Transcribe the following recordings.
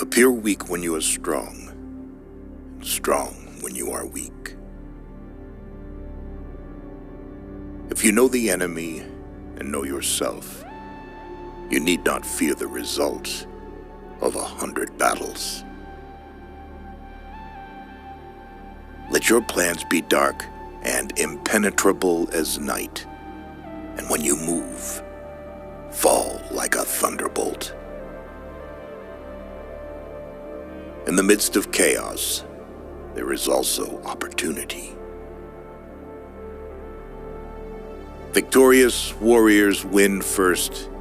Appear weak when you are strong, and strong when you are weak. If you know the enemy and know yourself, you need not fear the result of 100 battles. Let your plans be dark and impenetrable as night, and when you move, fall like a thunderbolt. In the midst of chaos, there is also opportunity. Victorious warriors win first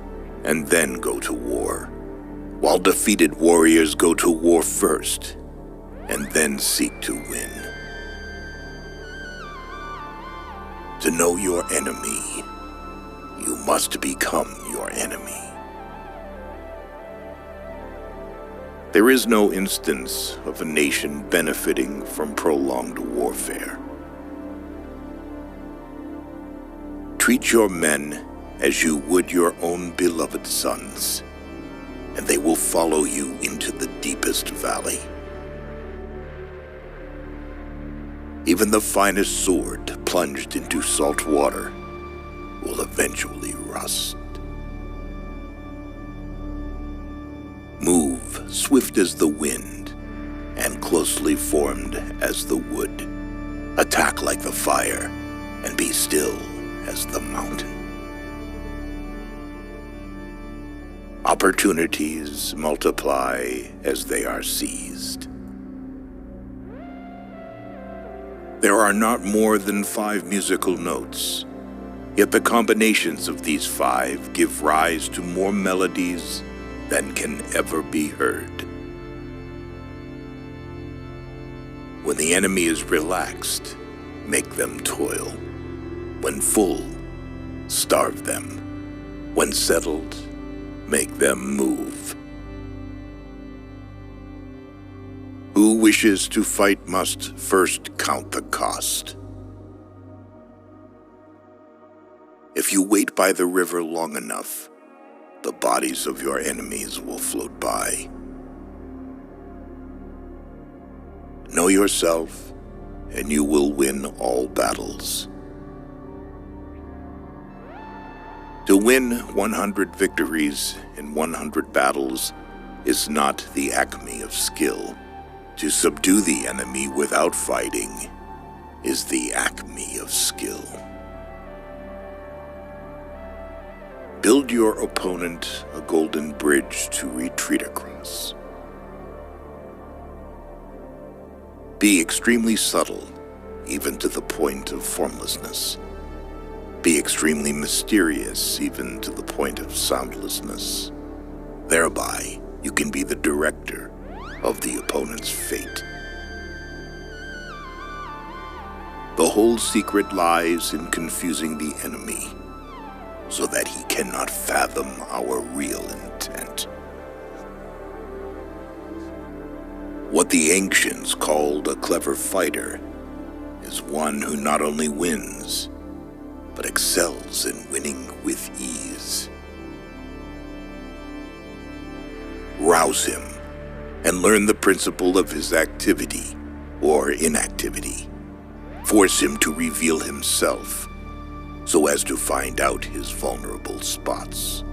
and then go to war, while defeated warriors go to war first and then seek to win. To know your enemy, you must become your enemy. There is no instance of a nation benefiting from prolonged warfare. Treat your men as you would your own beloved sons, and they will follow you into the deepest valley. Even the finest sword plunged into salt water will eventually rust. Move swift as the wind and closely formed as the wood. Attack like the fire and be still as the mountain. Opportunities multiply as they are seized. There are not more than 5 musical notes, yet the combinations of these 5 give rise to more melodies than can ever be heard. When the enemy is relaxed, make them toil. When full, starve them. When settled, make them move. Who wishes to fight must first count the cost. If you wait by the river long enough, the bodies of your enemies will float by. Know yourself, and you will win all battles. To win 100 victories in 100 battles is not the acme of skill. To subdue the enemy without fighting is the acme of skill. Build your opponent a golden bridge to retreat across. Be extremely subtle, even to the point of formlessness. Be extremely mysterious, even to the point of soundlessness. Thereby, you can be the director of the opponent's fate. The whole secret lies in confusing the enemy, so that he cannot fathom our real intent. What the ancients called a clever fighter is one who not only wins, but excels in winning with ease. Rouse him and learn the principle of his activity or inactivity. Force him to reveal himself so as to find out his vulnerable spots.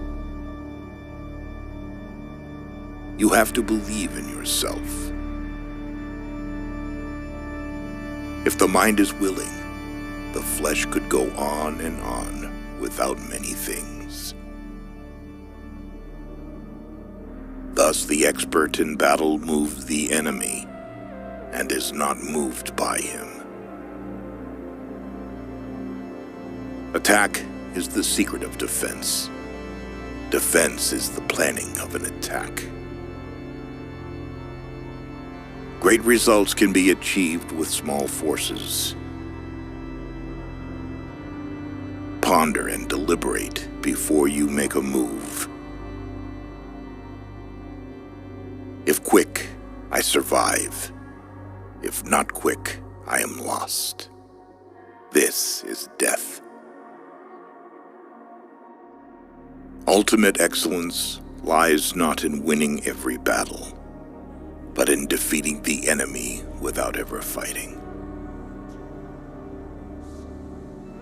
You have to believe in yourself. If the mind is willing, the flesh could go on and on without many things. Thus the expert in battle moves the enemy and is not moved by him. Attack is the secret of defense. Defense is the planning of an attack. Great results can be achieved with small forces. Ponder and deliberate before you make a move. If quick, I survive. If not quick, I am lost. This is death. Ultimate excellence lies not in winning every battle, but in defeating the enemy without ever fighting.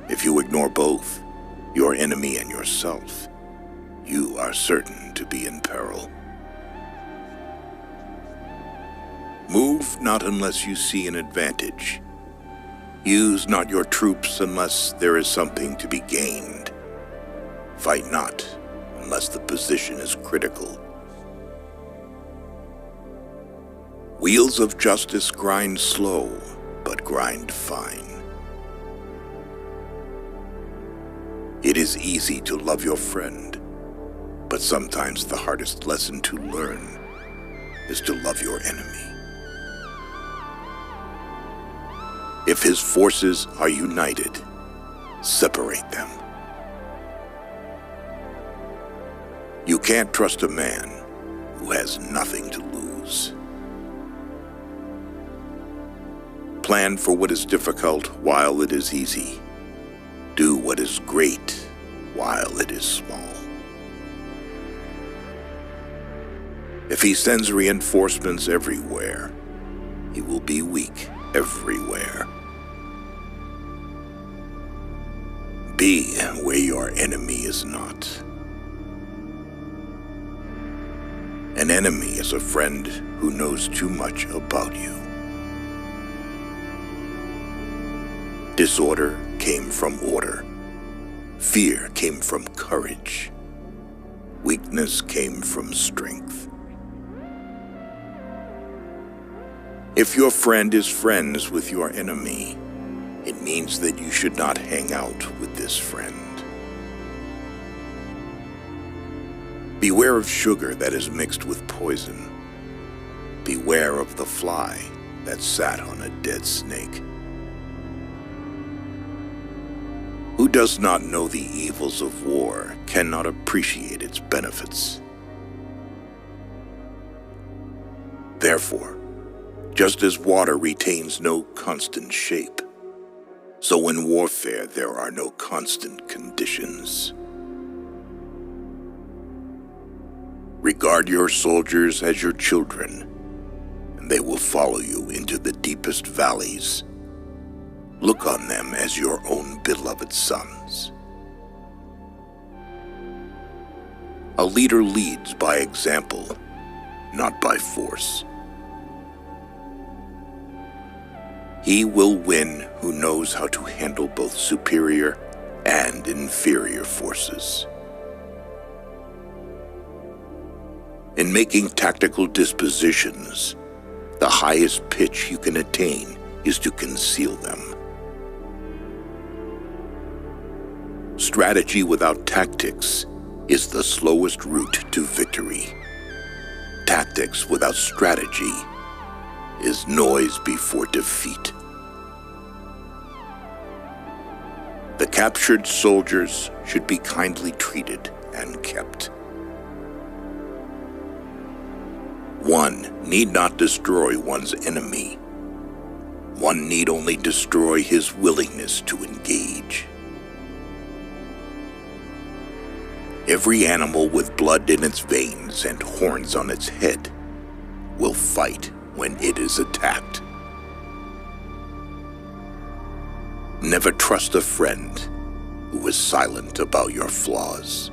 If you ignore both, your enemy and yourself, you are certain to be in peril. Move not unless you see an advantage. Use not your troops unless there is something to be gained. Fight not unless the position is critical. Wheels of justice grind slow, but grind fine. It is easy to love your friend, but sometimes the hardest lesson to learn is to love your enemy. If his forces are united, separate them. You can't trust a man who has nothing to lose. Plan for what is difficult while it is easy. Do what is great while it is small. If he sends reinforcements everywhere, he will be weak everywhere. Be where your enemy is not. An enemy is a friend who knows too much about you. Disorder came from order. Fear came from courage. Weakness came from strength. If your friend is friends with your enemy, it means that you should not hang out with this friend. Beware of sugar that is mixed with poison. Beware of the fly that sat on a dead snake. Who does not know the evils of war cannot appreciate its benefits. Therefore, just as water retains no constant shape, so in warfare there are no constant conditions. Regard your soldiers as your children, and they will follow you into the deepest valleys. Look on them as your own beloved sons. A leader leads by example, not by force. He will win who knows how to handle both superior and inferior forces. In making tactical dispositions, the highest pitch you can attain is to conceal them. Strategy without tactics is the slowest route to victory. Tactics without strategy is noise before defeat. The captured soldiers should be kindly treated and kept. One need not destroy one's enemy. One need only destroy his willingness to engage. Every animal with blood in its veins and horns on its head will fight when it is attacked. Never trust a friend who is silent about your flaws.